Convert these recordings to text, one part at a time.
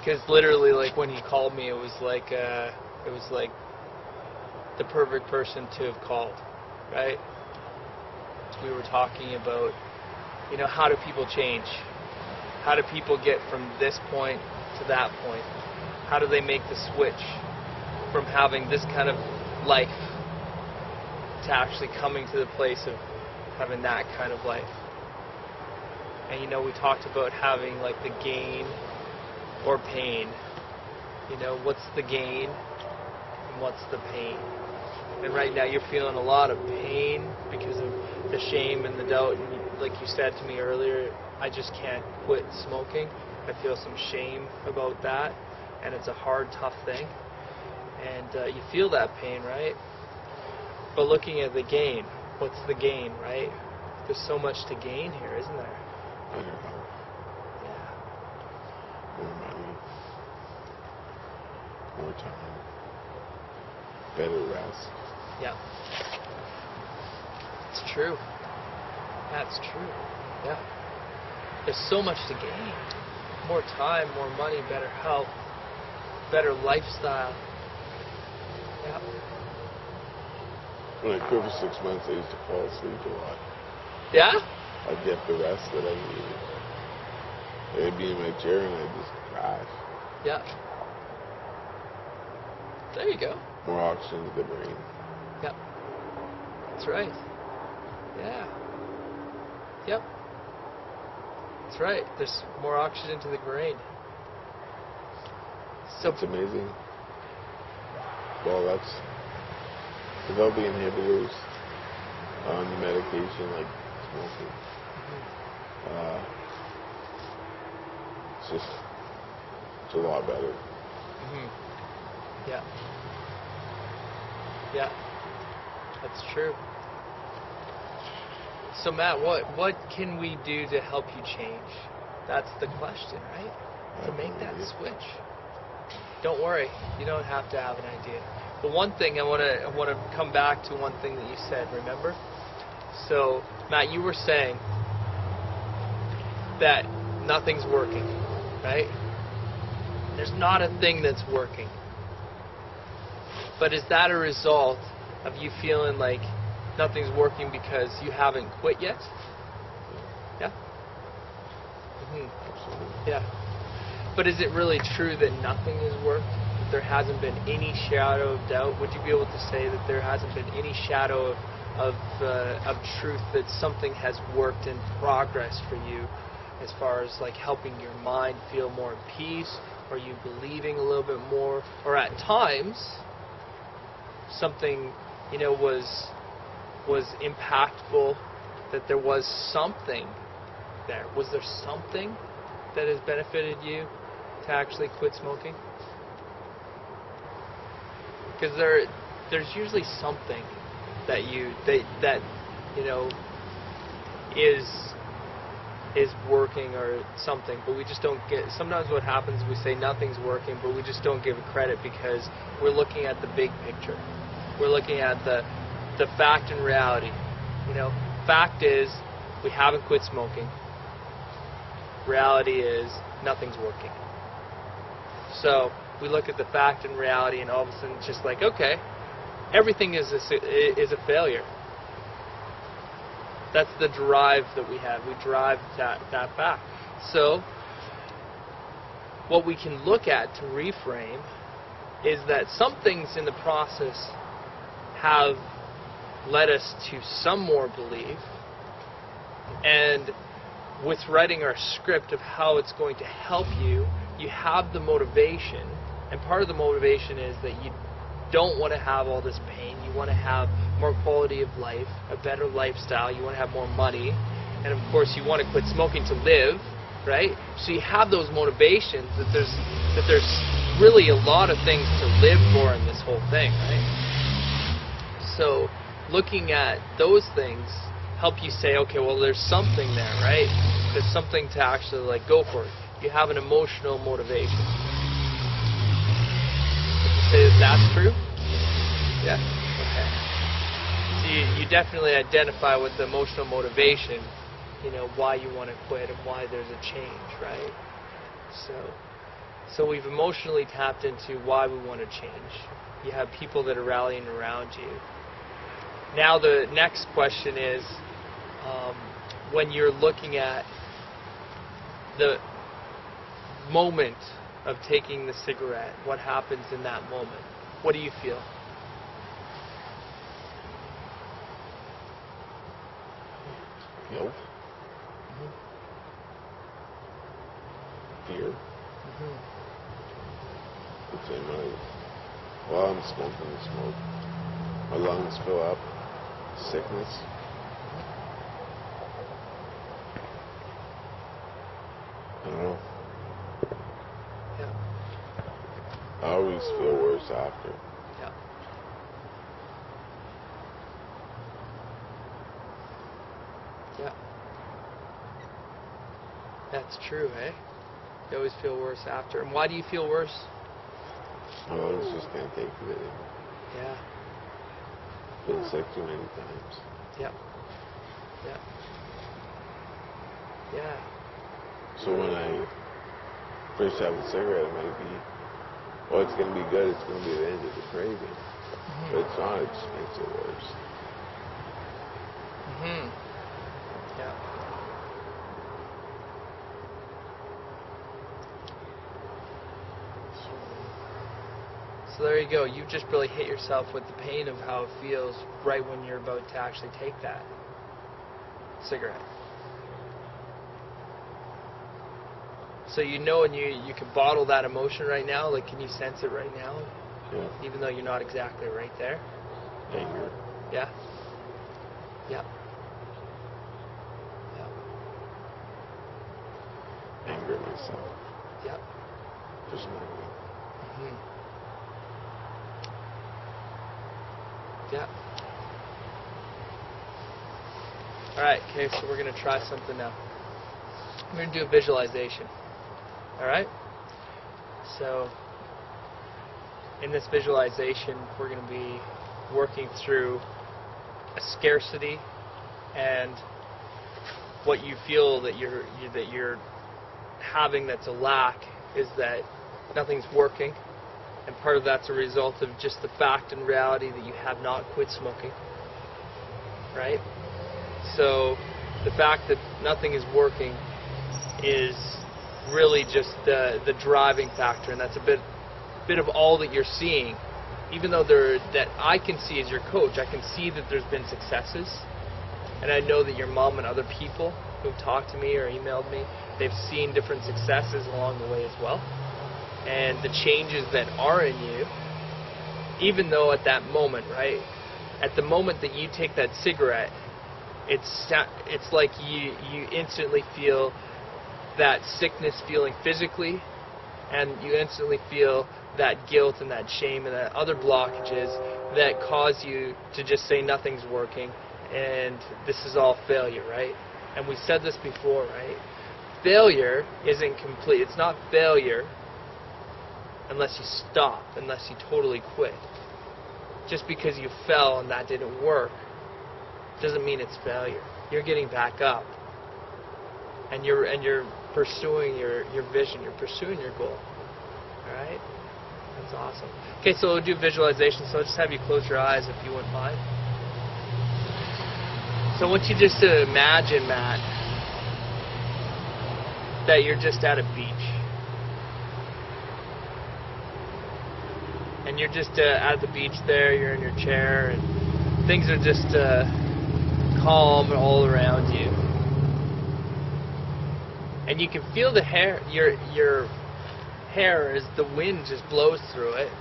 Because literally, like, when he called me, it was like the perfect person to have called, right? We were talking about, you know, how do people change? How do people get from this point to that point? How do they make the switch from having this kind of life to actually coming to the place of having that kind of life? And, you know, we talked about having, like, the gain or pain. You know, what's the gain and what's the pain? And right now you're feeling a lot of pain because of the shame and the doubt. And like you said to me earlier, I just can't quit smoking. I feel some shame about that. And it's a hard, tough thing. And you feel that pain, right? But looking at the gain, what's the gain, right? There's so much to gain here, isn't there? Better health. Yeah. More money. More time. Better rest. Yeah. It's true. That's true. Yeah. There's so much to gain. More time, more money, better health, better lifestyle. Yeah. When I quit for 6 months, I used to fall asleep a lot. Yeah? I'd get the rest that I needed. I'd be in my chair and I'd just crash. Yeah. There you go. More oxygen to the brain. Yep. That's right. Yeah. Yep. That's right. There's more oxygen to the brain. So it's amazing. Well, that's without the inhibitors on the medication like smoking. It's a lot better. Mm-hmm. Yeah. Yeah. That's true. So Matt, what can we do to help you change? That's the question, right? To make that switch. Don't worry, you don't have to have an idea. But one thing I want to come back to one thing that you said. Remember? So Matt, you were saying that nothing's working, right? There's not a thing that's working. But is that a result of you feeling like nothing's working because you haven't quit yet? Yeah? Mm-hmm. Yeah. But is it really true that nothing has worked? That there hasn't been any shadow of doubt? Would you be able to say that there hasn't been any shadow of truth that something has worked in progress for you as far as like helping your mind feel more at peace, or you believing a little bit more, or at times something, you know, was impactful, that there was something there? Was there something that has benefited you to actually quit smoking? Because there's usually something that you know is working or something, but we just don't get. Sometimes what happens is we say nothing's working, but we just don't give it credit because we're looking at the big picture. We're looking at the fact and reality. You know, fact is we haven't quit smoking. Reality is nothing's working. So we look at the fact and reality, and all of a sudden it's just like, okay, everything is a failure. That's the drive that we have. We drive that fact. So what we can look at to reframe is that some things in the process have led us to some more belief, and with writing our script of how it's going to help you, you have the motivation, and part of the motivation is that you don't want to have all this pain. You want to have more quality of life, a better lifestyle. You want to have more money, and of course you want to quit smoking to live, right? So you have those motivations that there's really a lot of things to live for in this whole thing, right? So looking at those things help you say, okay, well, there's something there, right? There's something to actually like go for. You have an emotional motivation. Would you say that that's true? Yeah. Okay. So you definitely identify with the emotional motivation, you know, why you want to quit and why there's a change, right? So we've emotionally tapped into why we want to change. You have people that are rallying around you. Now the next question is, when you're looking at the moment of taking the cigarette, what happens in that moment? What do you feel? Guilt. Mm-hmm. Fear. Mm-hmm. It's in while I'm smoking the smoke, my lungs fill up, sickness. I don't know. Yeah. I always feel worse after. Yeah. Yeah. That's true, eh? You always feel worse after. And why do you feel worse? My lungs just can't take it anymore. Yeah. Been sick too many times. Yeah. Yeah. Yeah. So when I first have a cigarette, it might be, well, it's going to be good, it's going to be the end of the craving. Mm-hmm. But it's not, it just makes it worse. Mm-hmm. Yeah. So there you go. You just really hit yourself with the pain of how it feels right when you're about to actually take that cigarette. So you know, and you can bottle that emotion right now. Like, can you sense it right now? Yeah. Even though you're not exactly right there. Anger. Yeah. Yeah. Yeah. Anger at myself. Yeah. For smoking. Mm-hmm. Yeah. Alright, okay, so we're going to try something now. We're going to do a visualization. Alright? So, in this visualization, we're going to be working through a scarcity and what you feel that you're having that's a lack is that nothing's working. And part of that's a result of just the fact and reality that you have not quit smoking. Right? So the fact that nothing is working is really just the driving factor, and that's a bit of all that you're seeing. Even though that I can see as your coach, I can see that there's been successes, and I know that your mom and other people who've talked to me or emailed me, they've seen different successes along the way as well. And the changes that are in you, even though at that moment, right, at the moment that you take that cigarette, it's like you instantly feel that sickness feeling physically, and you instantly feel that guilt and that shame and that other blockages that cause you to just say nothing's working and this is all failure, right? And we said this before, right? Failure isn't complete. It's not failure unless you stop, unless you totally quit. Just because you fell and that didn't work doesn't mean it's failure. You're getting back up, and you're pursuing your vision. You're pursuing your goal. All right, that's awesome. Okay, so we'll do visualization. So I'll just have you close your eyes if you wouldn't mind. So I want you just to imagine, Matt, that you're just at a beach. And you're just at the beach there, you're in your chair, and things are just calm all around you. And you can feel the hair, your hair as the wind just blows through it.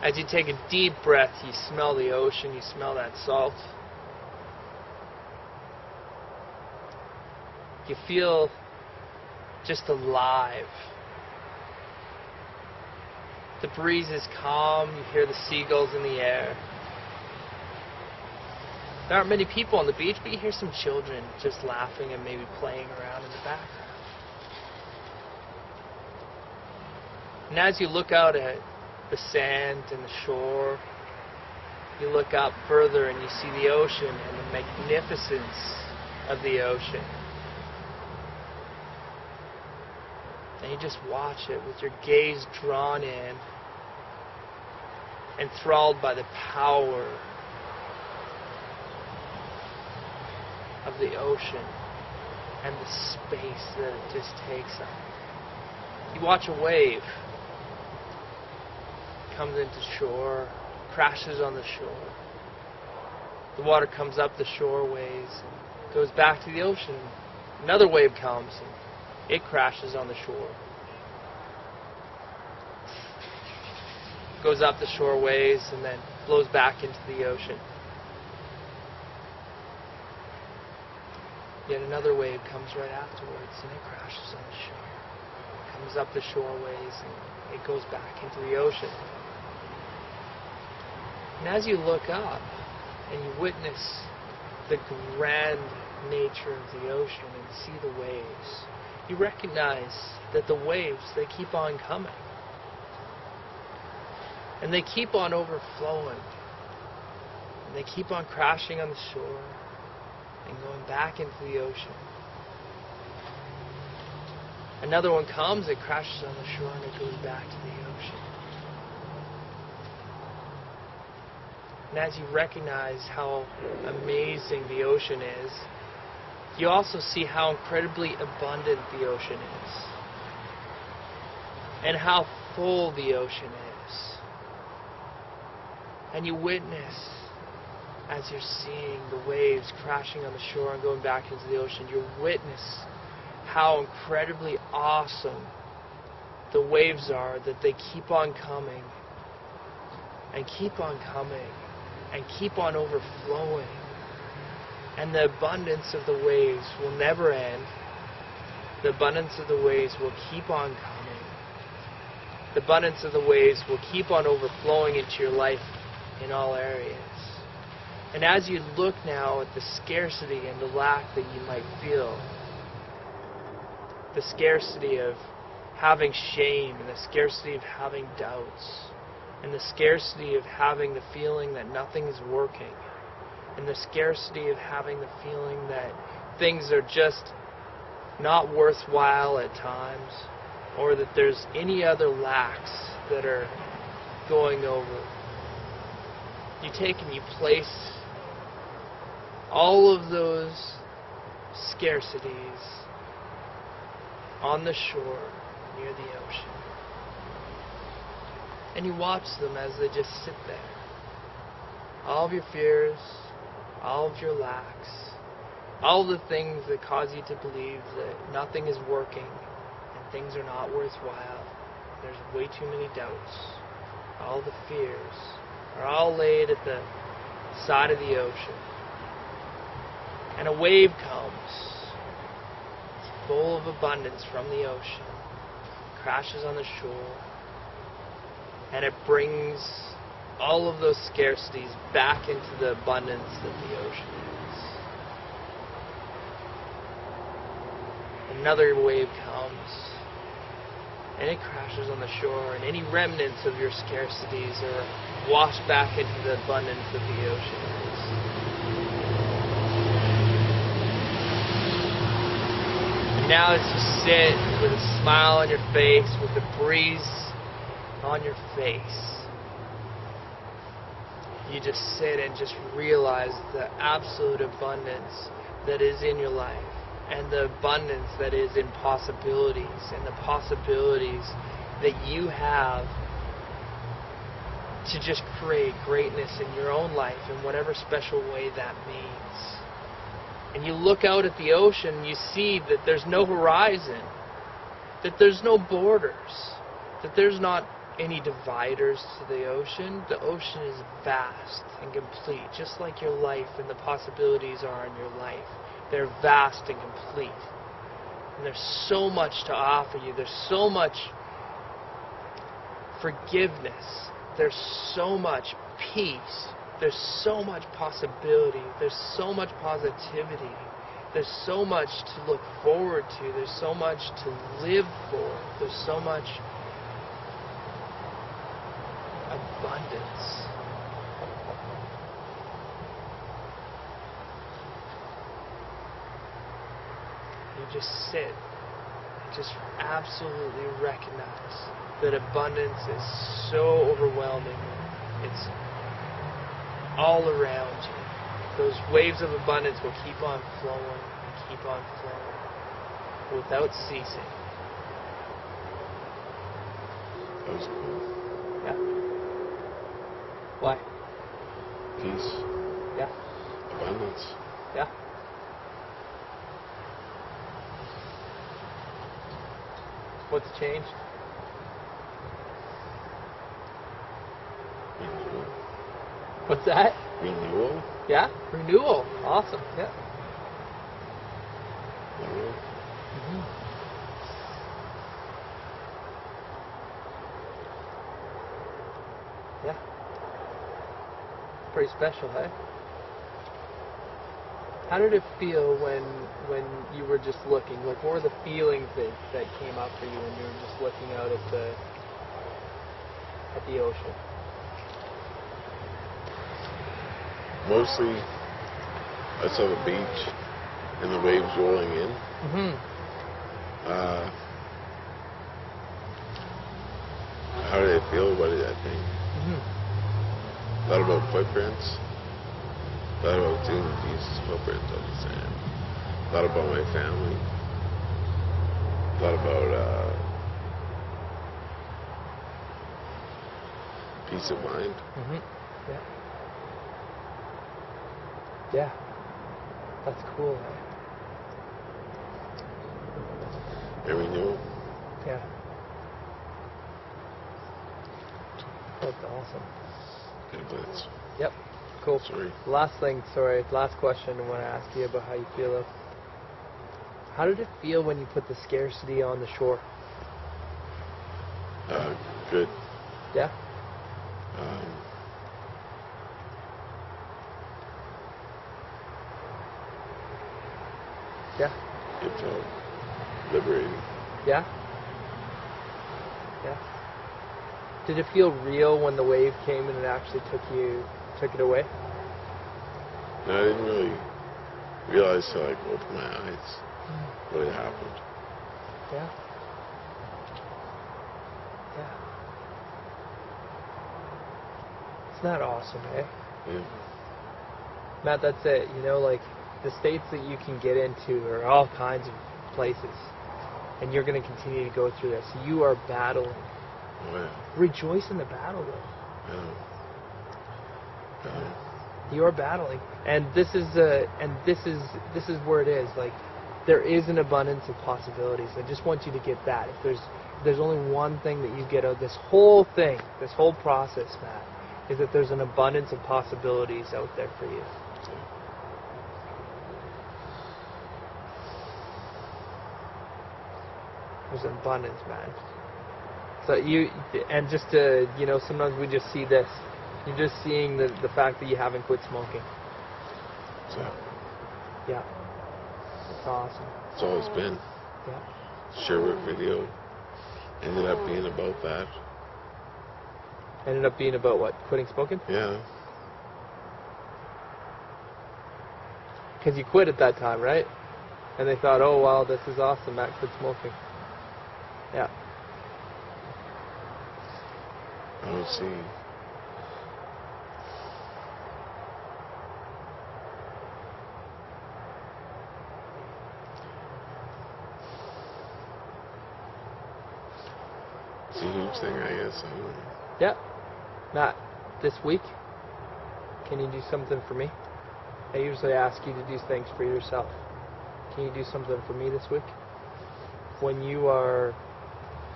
As you take a deep breath, you smell the ocean, you smell that salt. You feel just alive. The breeze is calm, you hear the seagulls in the air. There aren't many people on the beach, but you hear some children just laughing and maybe playing around in the background. And as you look out at the sand and the shore, you look up further and you see the ocean and the magnificence of the ocean. And you just watch it with your gaze drawn in, enthralled by the power of the ocean and the space that it just takes up. You watch a wave, comes into shore, crashes on the shore. The water comes up the shoreways and goes back to the ocean. Another wave comes and it crashes on the shore. Goes up the shoreways and then blows back into the ocean. Yet another wave comes right afterwards and it crashes on the shore. Comes up the shoreways and it goes back into the ocean. And as you look up and you witness the grand nature of the ocean and see the waves, you recognize that the waves, they keep on coming. And they keep on overflowing. And they keep on crashing on the shore and going back into the ocean. Another one comes, it crashes on the shore and it goes back to the ocean. And as you recognize how amazing the ocean is, you also see how incredibly abundant the ocean is. And how full the ocean is. And you witness, as you're seeing the waves crashing on the shore and going back into the ocean, you witness how incredibly awesome the waves are, that they keep on coming and keep on coming and keep on overflowing. And the abundance of the waves will never end. The abundance of the waves will keep on coming. The abundance of the waves will keep on overflowing into your life in all areas. And as you look now at the scarcity and the lack that you might feel, the scarcity of having shame and the scarcity of having doubts and the scarcity of having the feeling that nothing is working and the scarcity of having the feeling that things are just not worthwhile at times, or that there's any other lacks that are going over, you take and you place all of those scarcities on the shore near the ocean. And you watch them as they just sit there. All of your fears, all of your lacks, all the things that cause you to believe that nothing is working and things are not worthwhile. There's way too many doubts. All the fears are all laid at the side of the ocean. And a wave comes, full of abundance from the ocean, crashes on the shore, and it brings all of those scarcities back into the abundance that the ocean is. Another wave comes, and it crashes on the shore, and any remnants of your scarcities are washed back into the abundance that the ocean is. And now as you sit with a smile on your face, with the breeze on your face, you just sit and just realize the absolute abundance that is in your life, and the abundance that is in possibilities, and the possibilities that you have to just create greatness in your own life in whatever special way that means. And you look out at the ocean and you see that there's no horizon, that there's no borders, that there's not any dividers to the ocean. The ocean is vast and complete, just like your life and the possibilities are in your life. They're vast and complete. And there's so much to offer you. There's so much forgiveness. There's so much peace. There's so much possibility. There's so much positivity. There's so much to look forward to. There's so much to live for. There's so much abundance. You just sit and just absolutely recognize that abundance is so overwhelming. It's all around you. Those waves of abundance will keep on flowing without ceasing. That was cool. Yeah. Why? Peace. Yeah. Abundance. Yeah. What's changed? Renewal. What's that? Renewal. Yeah? Renewal. Awesome. Yeah. Renewal. Mm-hmm. Yeah. Pretty special, hey? How did it feel when you were just looking? Like, what were the feelings that came up for you when you were just looking out at the ocean? Mostly, I saw the beach and the waves rolling in. Mm-hmm. How did I feel about it, I think? Mm-hmm. Thought about footprints. Thought about seeing Jesus' footprints on the sand. Thought about my family. Thought about peace of mind. Mm-hmm. Yeah. Yeah. That's cool, man. And renewal. Yeah. That's awesome. Influence. Yep. Cool. Sorry. Last question I want to ask you about how you feel. How did it feel when you put the scarcity on the shore? Good. Yeah? Yeah? It felt liberating. Yeah? Yeah. Did it feel real when the wave came and it actually took it away? No, I didn't really realize till I opened my eyes what had happened. Yeah. Yeah. Isn't that awesome, eh? Yeah. Matt, that's it. You know, like, the states that you can get into are all kinds of places. And you're going to continue to go through this. You are battling. Oh, yeah. Rejoice in the battle, though. Yeah. You are battling, and this is where it is. Like, there is an abundance of possibilities. I just want you to get that. If there's only one thing that you get out of this whole thing, this whole process, Matt, is that there's an abundance of possibilities out there for you. There's an abundance, man. So sometimes we just see this. You're just seeing the fact that you haven't quit smoking. So, Yeah. That's awesome. it's always been. Yeah. Sherwood video ended up being about that. Ended up being about what? Quitting smoking? Yeah. Because you quit at that time, right? And they thought, oh, wow, this is awesome, Matt quit smoking. Yeah. I don't see. It's a huge thing, I guess. I don't know. Yeah. Matt, this week, can you do something for me? I usually ask you to do things for yourself. Can you do something for me this week? When you are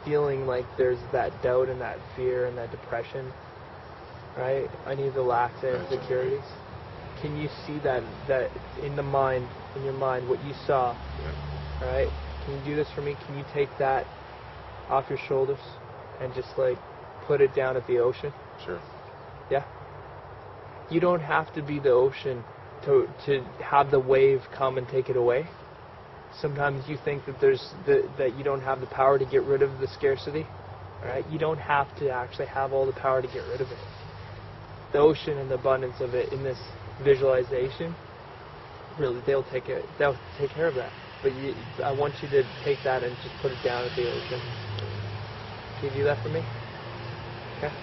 feeling like there's that doubt and that fear and that depression, right? Any of the lacks and insecurities. Can you see that in your mind, what you saw, Yeah. right? Can you do this for me? Can you take that off your shoulders and just like put it down at the ocean? Sure. Yeah. You don't have to be the ocean to have the wave come and take it away. Sometimes you think that that you don't have the power to get rid of the scarcity, right? You don't have to actually have all the power to get rid of it. The ocean and the abundance of it in this visualization, really, they'll take care of that. But I want you to take that and just put it down at the ocean. Can you do that for me? Okay.